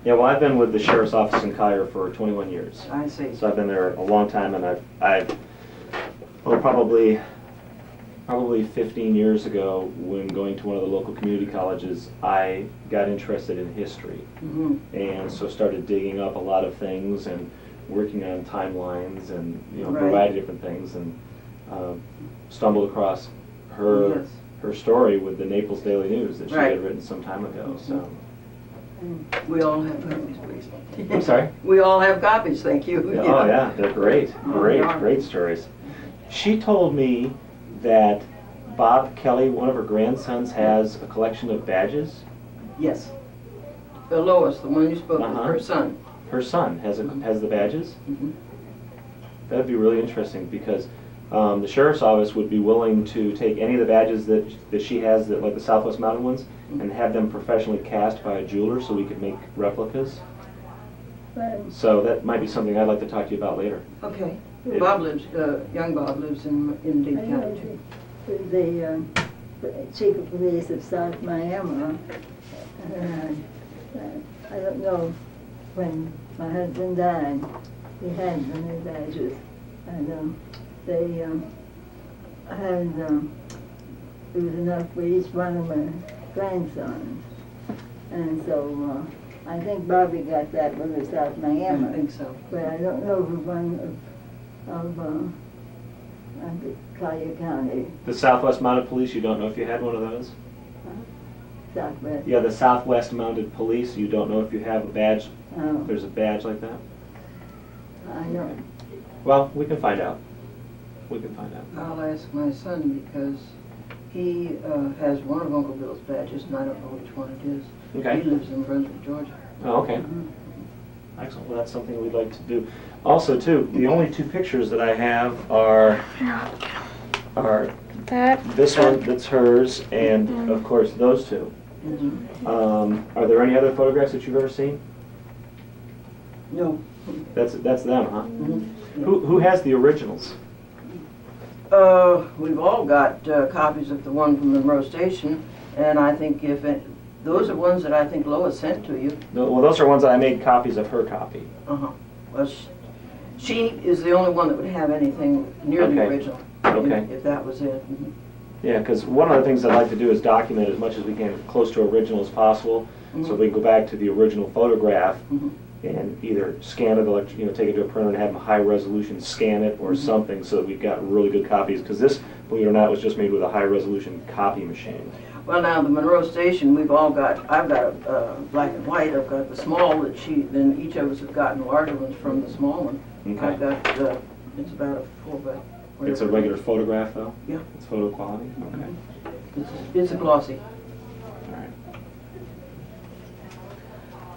Yeah, well, I've been with the Sheriff's Office in Collier for 21 years. I see. So I've been there a long time, and well, probably 15 years ago, when going to one of the local community colleges, I got interested in history. Mm-hmm. And so started digging up a lot of things and working on timelines and, a Right. variety of different things, and stumbled across her Yes. her story with the Naples Daily News that she Right. had written some time ago. So We all have copies, please. I'm sorry? We all have copies, thank you. Yeah, oh yeah, they're great, Oh, they are. great stories. She told me that Bob Kelly, one of her grandsons, has a collection of badges. Yes. Lois, the one you spoke with, Uh-huh. her son. Her son has the badges. Mhm. That'd be really interesting, because the sheriff's office would be willing to take any of the badges that she has, like the Southwest Mounted ones, and have them professionally cast by a jeweler so we could make replicas. But So that might be something I'd like to talk to you about later. Okay. It- Bob lives, young Bob lives in I Dade know County too. the chief of police of South Miami, I don't know, when my husband died, he had many badges, and they had, it was enough for each one of my grandsons. And so I think Bobby got that one of South I Miami. think so. But I don't know the one of Collier County, The Southwest Mounted Police, you don't know if you had one of those? Southwest. Yeah, the Southwest Mounted Police, you don't know if you have a badge, Oh, there's a badge like that? I don't. Well, we can find out. We can find out. I'll ask my son because he has one of Uncle Bill's badges and I don't know which one it is. Okay. He lives in Brunswick, Georgia. Oh, okay. Excellent. Well, that's something we'd like to do. Also, too, the only two pictures that I have are That, this one that's hers, and of course those two. Are there any other photographs that you've ever seen? No. That's them, huh? Mhm. Who has the originals? We've all got copies of the one from Monroe Station, and I think those are ones that I think Lois sent to you. No, well, those are ones that I made copies of her copy. Uh-huh. Well, she is the only one that would have anything near the Okay. original. Okay. If that was it. Mhm. Yeah, because one of the things I'd like to do is document as much as we can, close to original as possible, so we can go back to the original photograph Mhm. and either scan it, take it to a printer and have them high resolution scan it or something, so that we've got really good copies. Because this, believe it or not, was just made with a high resolution copy machine. Well, now, the Monroe Station, I've got a black and white, I've got the small that then each of us have gotten larger ones from the small one. Okay. I've got, it's about a 4 by whatever. It's a regular photograph, though? Yeah. It's photo quality? Okay. It's a glossy.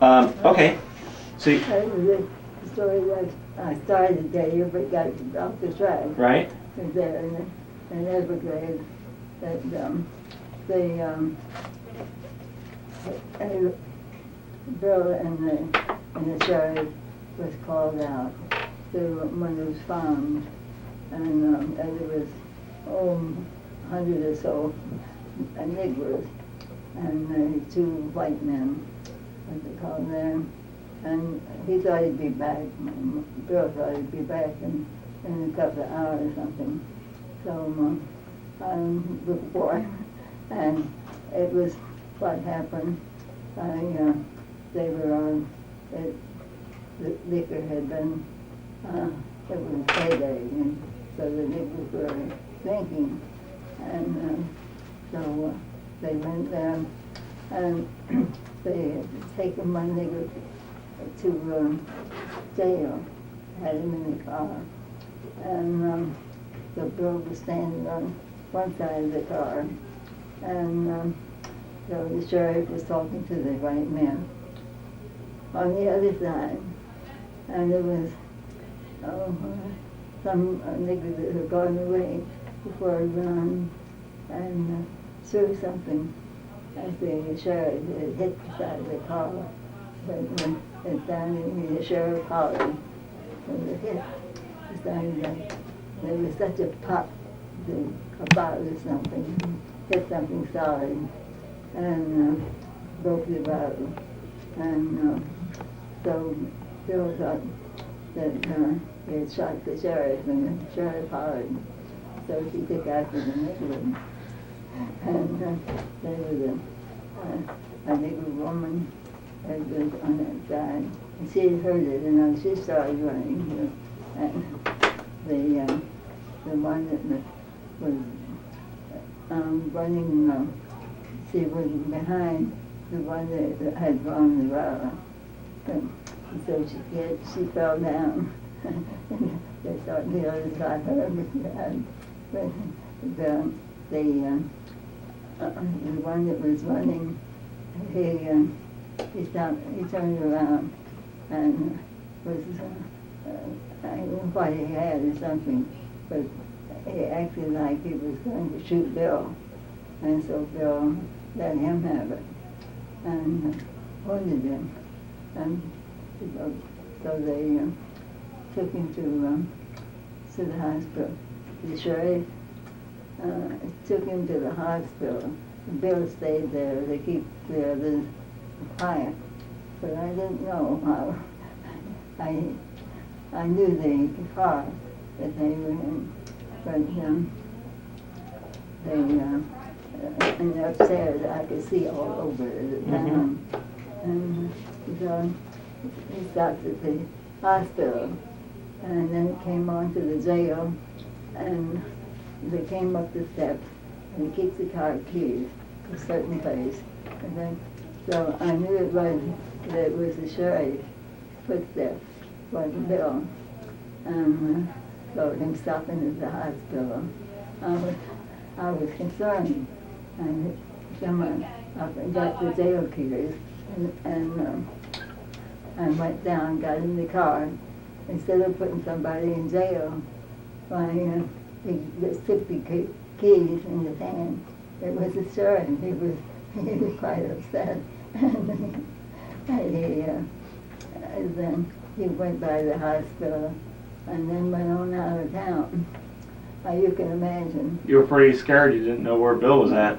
All right. Okay. So, That was the story that I started to tell you, but got off the track. right? Was there in Everglades, that Bill and the sheriff was called out to one of those farms, and there was 100 or so Negroes, and two white men, as they call them. And he thought he'd be back, Bill thought he'd be back in a couple of hours or something. So looked for him, and it was what happened. They were on, the liquor had been, it was payday, and so the niggers were drinking. And so they went down, and they had taken my nigger to jail, had him in the car. And the girl was standing on one side of the car, and so the sheriff was talking to the white man on the other side. And there was some nigger that had gone away before he went and threw something as the sheriff had hit the side of the car. But it's down in the sheriff hollered when the hit was down there. There was such a pop, a bottle or something, hit something solid, and broke the bottle. And so Bill thought that they had shot the sheriff, and the sheriff hollered. So she took after the nigger. And there was a nigger woman that was on that side. And she had heard it, and she started running. And the one that was running, she was behind the one that had gone the route. And so she fell down. They thought the others got her, but the one that was running, he stopped, he turned around and was, I don't know what he had or something, but he acted like he was going to shoot Bill. And so Bill let him have it and wounded him. And so they took him to the hospital. The sheriff took him to the hospital. Bill stayed there to keep the others quiet. But I didn't know how. I knew the car that they were in, but and upstairs I could see all over the town. And so he stopped at the hospital, and then came on to the jail, and they came up the steps, and he keeps the car keys to a certain place. And then, so I knew that it was the sheriff's footsteps, wasn't Bill. And so him stopping at the hospital, I was concerned, and someone got the jail keys, and I went down, got in the car. Instead of putting somebody in jail, he just took the keys in his hand. It was the sheriff. He was quite upset. And then he went by the hospital and then went on out of town. You can imagine. You were pretty scared. You didn't know where Bill was at.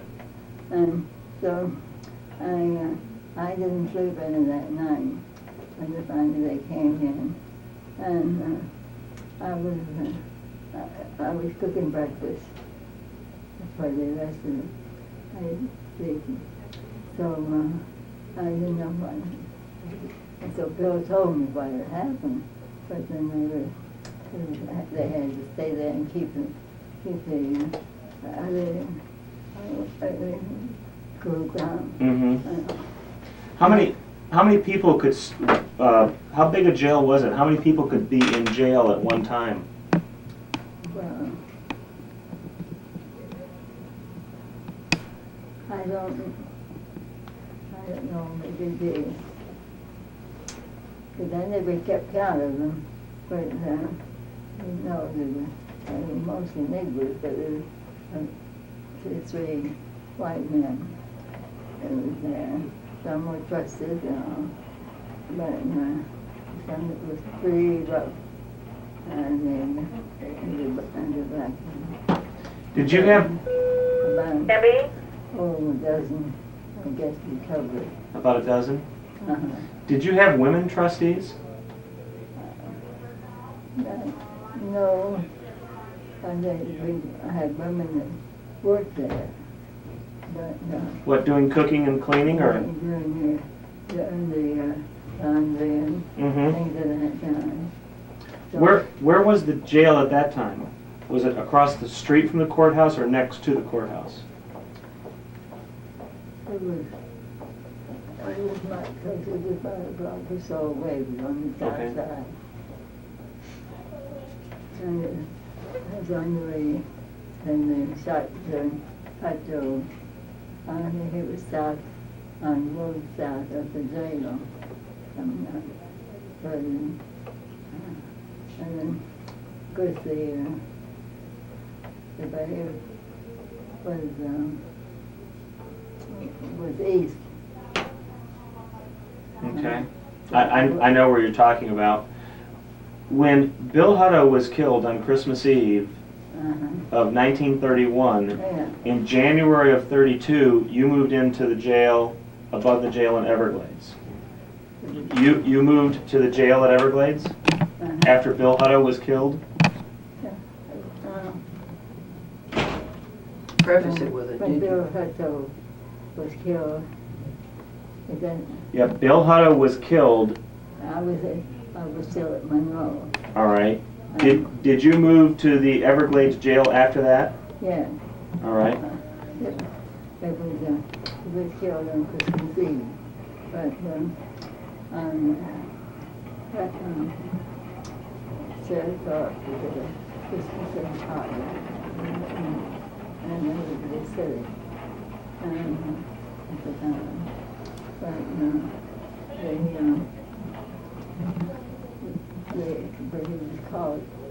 And so I didn't sleep any that night when finally they came in. And I was cooking breakfast for the rest of the week. So I didn't know what. And so Bill told me what had happened, but then they had to stay there and keep the cool down. Mm-hmm. How many people could? How big a jail was it? How many people could be in jail at one time? Well, I don't know, maybe because I never kept count of them, but they were mostly niggers, but there were 2 or 3 white men that was there. Some were trusted, but some it was pretty rough, and the black men. Did you have About a dozen, I guess, recovered. about a dozen? Uh-huh. Did you have women trustees? No, I had women that worked there, but What, doing cooking and cleaning, or? doing the laundry and Mm-hmm. things of that kind. So Where was the jail at that time? Was it across the street from the courthouse or next to the courthouse? It was not, because it was about a block or so away, but on the south Okay. side. And it was on the way, and they shot the hot dog. I think it was south, on the road south of the jail, coming up. But, and then, of course, the bay was east. Okay. I know where you're talking about. When Bill Hutto was killed on Christmas Eve of 1931, Yeah. in January of 32, you moved into the jail, above the jail in Everglades. You moved to the jail at Everglades after Bill Hutto was killed? Preface it with it, When did Bill you? Hutto was killed, and then Yeah, Bill Hutto was killed, I was still at Monroe. all right. Did you move to the Everglades jail after that? Yeah. All right. He was killed on Christmas Eve. But Sarah thought we did a Christmas Eve party. And everybody said it. At the time. But but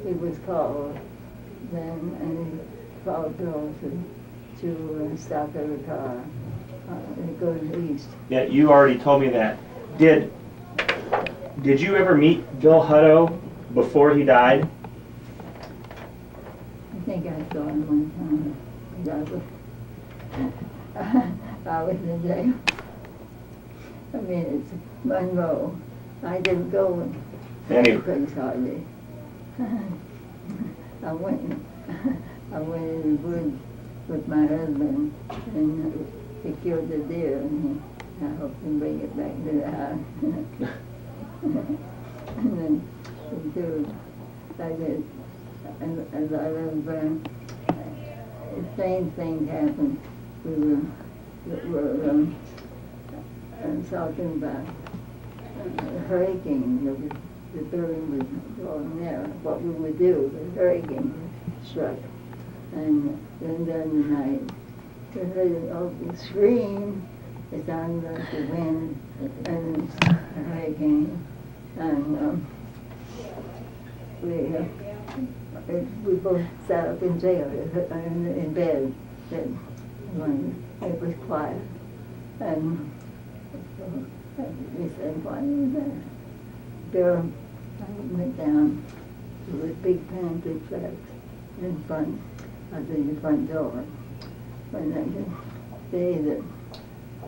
he was called then, and he called Bill to stop every car and go east. Yeah, you already told me that. Did you ever meet Bill Hutto before he died? I think I saw him one time. I was in jail. I mean, it's Monroe. I didn't go any place hardly. I went in the woods with my husband, and he killed the deer, and I helped him bring it back to the house. And then I did a lot of strange things happened. We were talking about a hurricane. The building was going there. What we would do if a hurricane struck. And then during the night, we heard an awful scream. It sounded like the wind and a hurricane. And we both sat up in jail, in bed. When it was quiet. And we said, why is that? Bill went down to the big pantry flags in front of the front door. When I could say that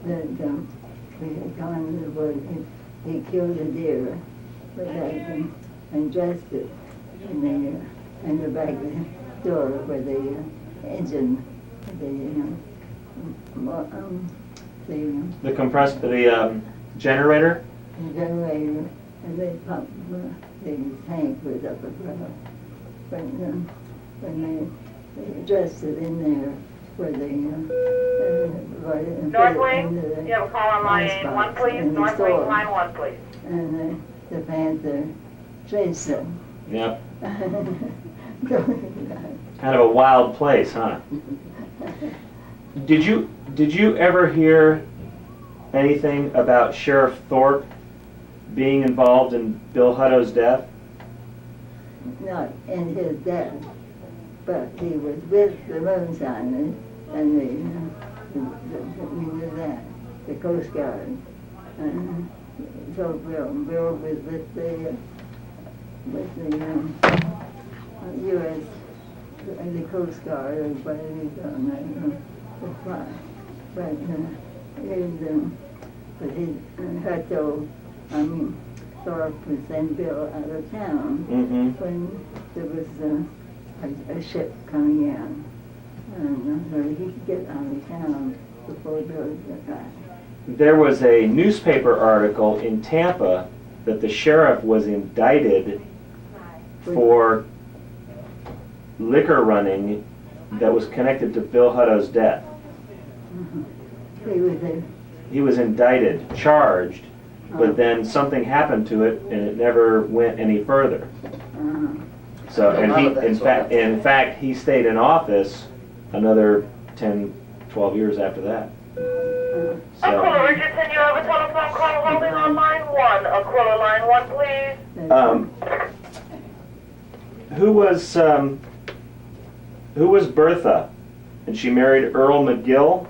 we had gone to the woods, he killed a deer, but and dressed it in the back of the door where the engine, The generator? The generator, and they pumped the tank was up above. But when they dressed it in there, where they North Wing, you have a call on line 1, please. North Wing, line 1, please. And the panther chased them. Yep. Kind of a wild place, huh? Did you ever hear anything about Sheriff Thorpe being involved in Bill Hutto's death? Not in his death, but he was with the moonshiners and we knew that, the Coast Guard. So Bill was with the U.S. the Coast Guard, or whatever you call them, the fly. But Thorpe would send Bill out of town when there was a ship coming in, and so he could get out of town before Bill got back. There was a newspaper article in Tampa that the sheriff was indicted for liquor running that was connected to Bill Hutto's death. He was indicted, charged, but then something happened to it and it never went any further. So, and in fact, he stayed in office another 10, 12 years after that. Aquila Richardson, you have a telephone call holding on line 1. Aquila, line 1, please. Who was Bertha? And she married Earl McGill?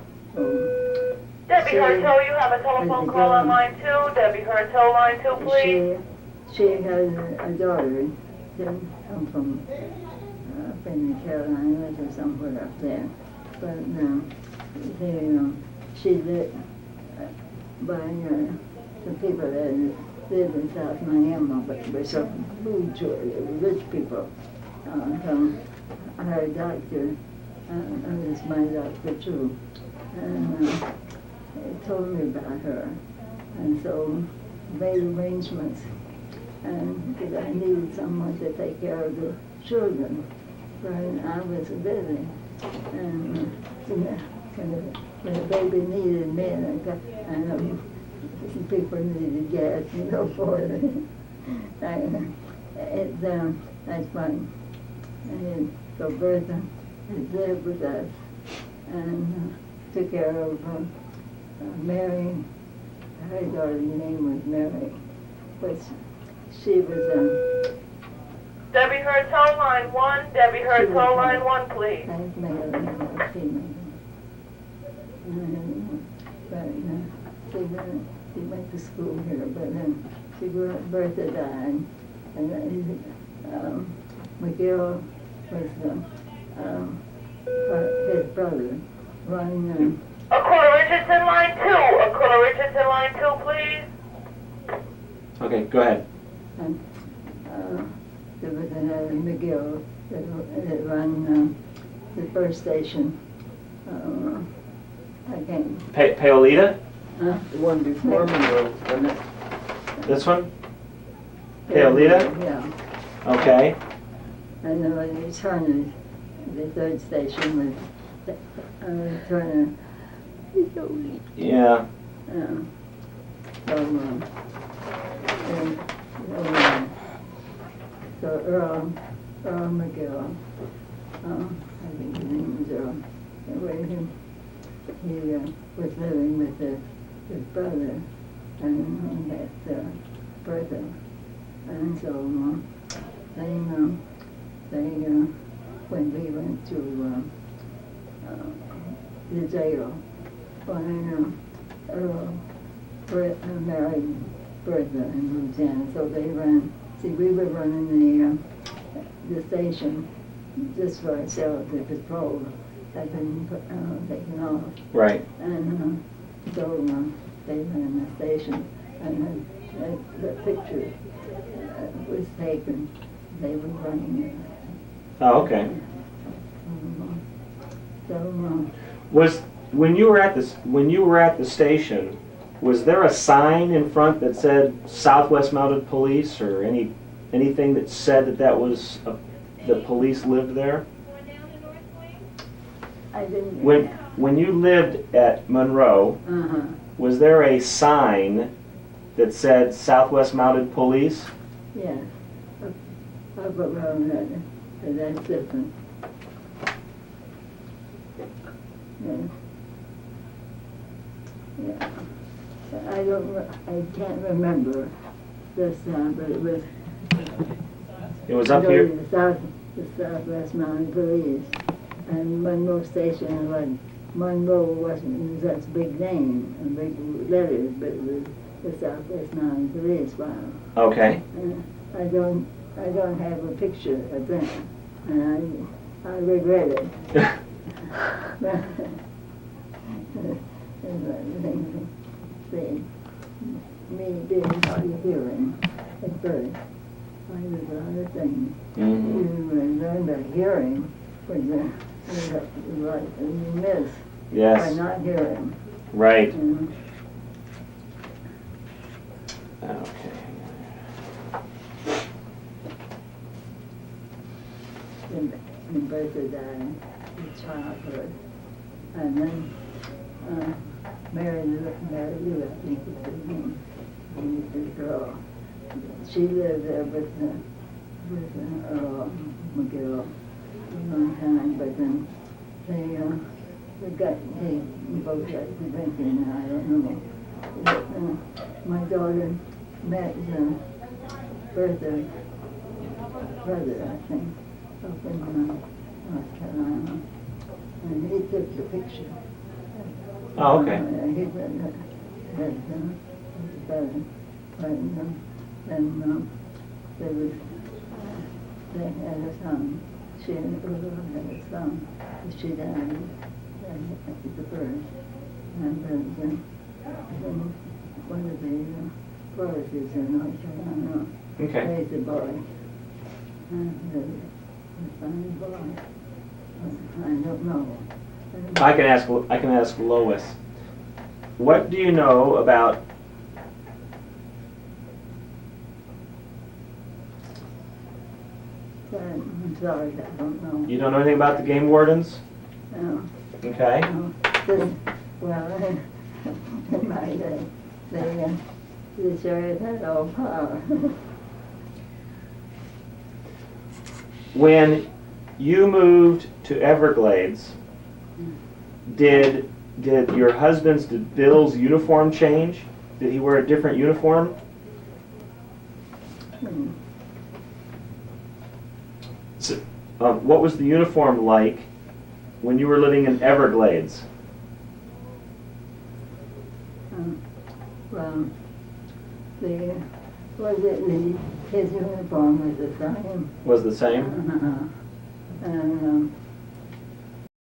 Debbie Hertel, you have a telephone call on line 2. Debbie Hertel, line 2, please. She has a daughter that come from up in the Carolinas or somewhere up there. But she lived by some people that lived in South Miami, but were some food tourists, they were rich people. So her doctor, and it's my doctor too, and he told me about her. And so made arrangements, and because I needed someone to take care of the children when I was busy. And when the baby needed me, and some people needed gas, for it. That's fine. And so Bertha lived with us and took care of Mary. Her daughter's name was Mary, but she was Debbie Hurd, tow line 1. Debbie Hurd, tow line 1, please. She went to school here, but then Bertha died, and then McGill was his brother, Ron. Aquila Richardson, line 2. Aquila Richardson, line 2, please. Okay, go ahead. And there was another McGill that ran the first station. I can't. Paolita? The one before Monroe, wasn't it? This one? Paolita? Yeah. Okay. And then Turner, the third station was Turner. Yeah. So Earl McGill, I think his name was Earl. Anyway, he was living with his brother, and he had Bertha. And so when we went to the jail, when Earl married Bertha and Lieutenant, so they ran. See, we were running the station just for ourselves. The patrol had been taken off. Right. And so they ran the station, and the picture was taken. They were running it. Oh, okay. So Was when you were at the station, was there a sign in front that said Southwest Mounted Police or anything that said that was the police lived there? I didn't. When you lived at Monroe, was there a sign that said Southwest Mounted Police? Yeah. Up around that different. Yeah. Yeah. I can't remember this time, but it was. It was up here. The Southwest Mounted Police, and Monroe Station. Monroe wasn't such a big name and big letters, but it was the Southwest Mounted Police. Wow. Okay. I don't have a picture of that, and I regret it. Me being hard of hearing at birth, I was a lot of things. You learn that hearing was what you miss by Yes. not hearing. Right. And Okay. when Bertha died in childhood, and then Mary Lou, I think was her name, this girl. She lived there with Earl McGill for a long time, but then they both got to drinking, I don't know. But, my daughter met Bertha's brother, I think, up in North Carolina, and he took the picture. Oh, okay. He said that better. But then they had a son. She and Earl had a son. She died at the birth. And then one of the villages in North Carolina. Okay. He's a boy. And a funny boy. I don't know. I can ask Lois. What do you know about I'm sorry, I don't know. you don't know anything about the game wardens? No. Okay. No. Well, in my day, the sheriff had all power. When you moved to Everglades, did your husband's, did Bill's uniform change? Did he wear a different uniform? Mm. So, what was the uniform like when you were living in Everglades? Well, his uniform was the same. Was the same? And